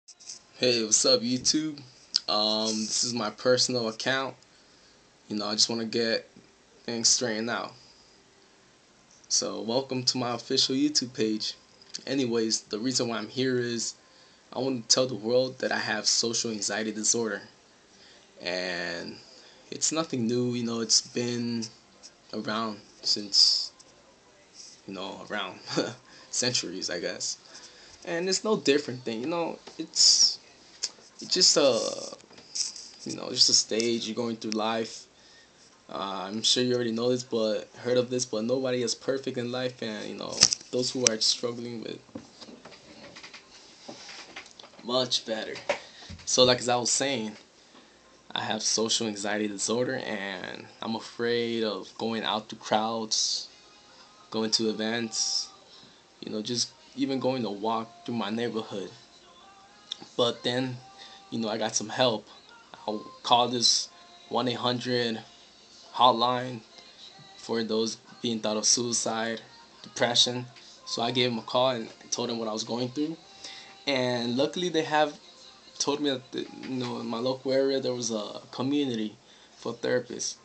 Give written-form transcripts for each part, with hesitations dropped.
Hey, what's up, YouTube? This is my personal account. I just want to get things straightened out. So, welcome to my official YouTube page. Anyways, the reason why I'm here is I want to tell the world that I have social anxiety disorder. And it's nothing new, it's been around since, around centuries, I guess. And it's no different thing, it's just just a stage you're going through life. I'm sure you already know this, but heard of this, but nobody is perfect in life, and those who are struggling with much better. So, like as I was saying, I have social anxiety disorder, and I'm afraid of going out to crowds, going to events, just even going to walk through my neighborhood. But then, I got some help. I'll call this 1-800 hotline for those being thought of suicide, depression. So I gave them a call and told them what I was going through. And luckily, they have told me that in my local area there was a community for therapists.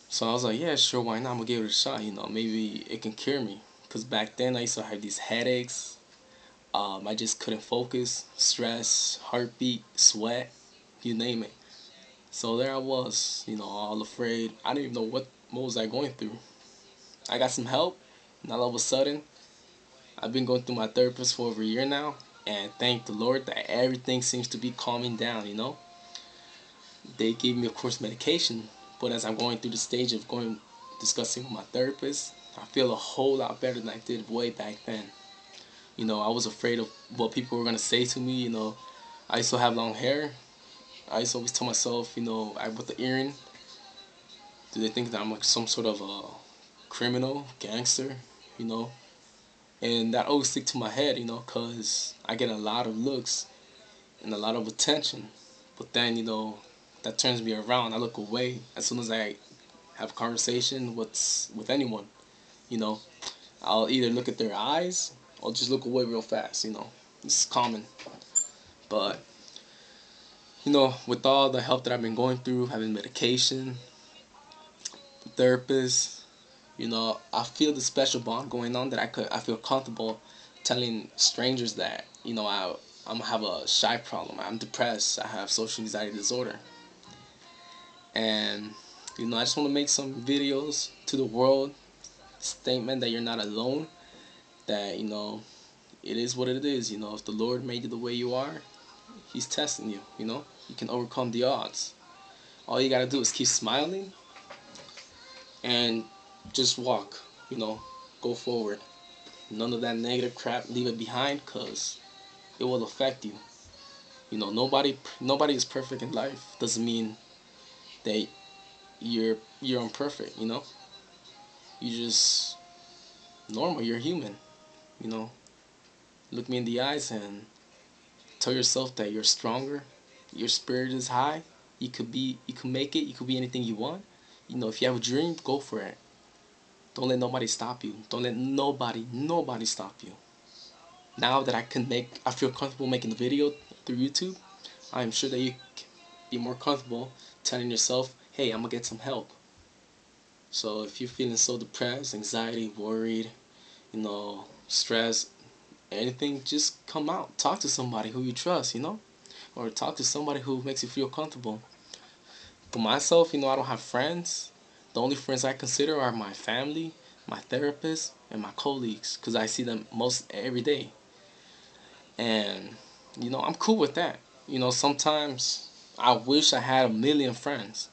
So I was like, yeah, sure, why not? I'm gonna give it a shot. Maybe it can cure me. Cause back then I used to have these headaches. I just couldn't focus, stress, heartbeat, sweat, you name it. So there I was, all afraid. I didn't even know what was I going through. I got some help, and all of a sudden, I've been going through my therapist for over a year now, and thank the Lord that everything seems to be calming down. They gave me, of course, medication, but as I'm going through the stage of going discussing with my therapist, I feel a whole lot better than I did way back then. I was afraid of what people were gonna say to me. I used to have long hair. I used to always tell myself, I with the earring, do they think that I'm like some sort of a criminal, gangster, you know? And that always stick to my head, cause I get a lot of looks and a lot of attention. But then, that turns me around. I look away as soon as I have a conversation with anyone. You know, I'll either look at their eyes or just look away real fast. It's common. But with all the help that I've been going through, having medication, therapist, I feel the special bond going on that I feel comfortable telling strangers that I'm have a shy problem. I'm depressed. I have social anxiety disorder, and I just want to make some videos to the world, statement that you're not alone. That it is what it is. If the Lord made you the way you are, He's testing you. You can overcome the odds. All you gotta do is keep smiling and just walk. Go forward. None of that negative crap, leave it behind, cause it will affect you. Nobody is perfect in life. Doesn't mean that you're imperfect. You just normal. You're human. You know, look me in the eyes and tell yourself that you're stronger. Your spirit is high. You can make it. You could be anything you want. If you have a dream, go for it. Don't let nobody stop you. Don't let nobody stop you. Now that I feel comfortable making the video through YouTube. I'm sure that you can be more comfortable telling yourself, hey, I'm gonna get some help. So if you're feeling so depressed, anxiety, worried, stressed, anything, just come out. Talk to somebody who you trust, or talk to somebody who makes you feel comfortable. For myself, I don't have friends. The only friends I consider are my family, my therapist, and my colleagues, because I see them most every day. And, I'm cool with that. Sometimes I wish I had a million friends.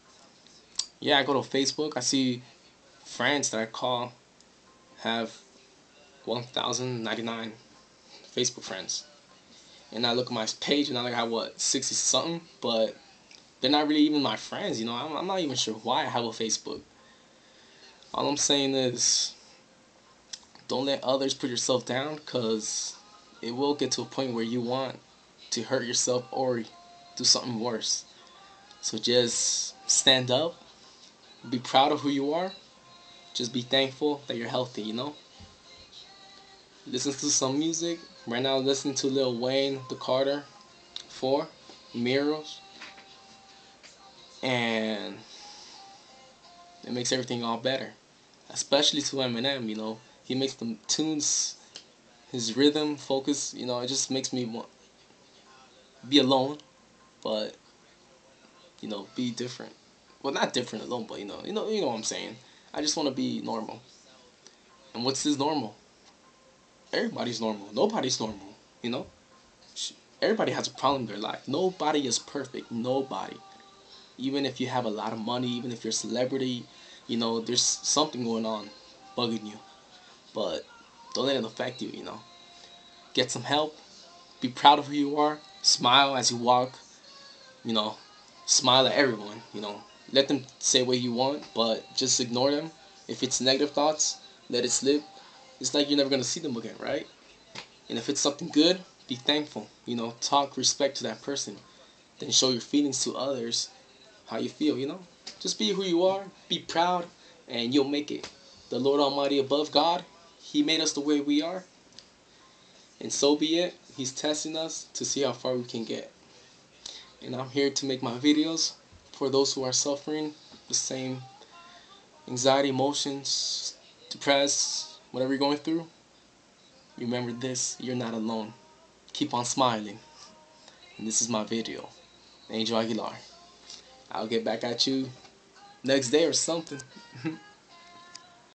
Yeah, I go to Facebook, I see friends that I call have 1,099 Facebook friends. And I look at my page and I like have what, 60 something, but they're not really even my friends, I'm not even sure why I have a Facebook. All I'm saying is don't let others put yourself down, because it will get to a point where you want to hurt yourself or do something worse. So just stand up, be proud of who you are, just be thankful that you're healthy. Listen to some music. Right now, I'm listening to Lil Wayne, The Carter. before, Mirrors, and it makes everything all better. Especially to Eminem, you know, he makes the tunes, his rhythm, focus, you know, it just makes me want be alone, but you know, be different. Well, not different alone, but you know what I'm saying. I just want to be normal. And what's this normal? Everybody's normal. Nobody's normal. You know, everybody has a problem in their life. Nobody is perfect. Nobody. Even if you have a lot of money, even if you're a celebrity, you know, there's something going on, bugging you. But don't let it affect you. You know, get some help. Be proud of who you are. Smile as you walk. You know, smile at everyone. You know, let them say what you want, but just ignore them. If it's negative thoughts, let it slip. It's like you're never gonna see them again, right? And if it's something good, be thankful. You know, talk respect to that person. Then show your feelings to others, how you feel. You know, just be who you are. Be proud, and you'll make it. The Lord Almighty above God, He made us the way we are, and so be it. He's testing us to see how far we can get. And I'm here to make my videos for those who are suffering the same anxiety, emotions, depressed, whatever you're going through. Remember this, you're not alone. Keep on smiling. And this is my video. Angel Aguilar. I'll get back at you next day or something.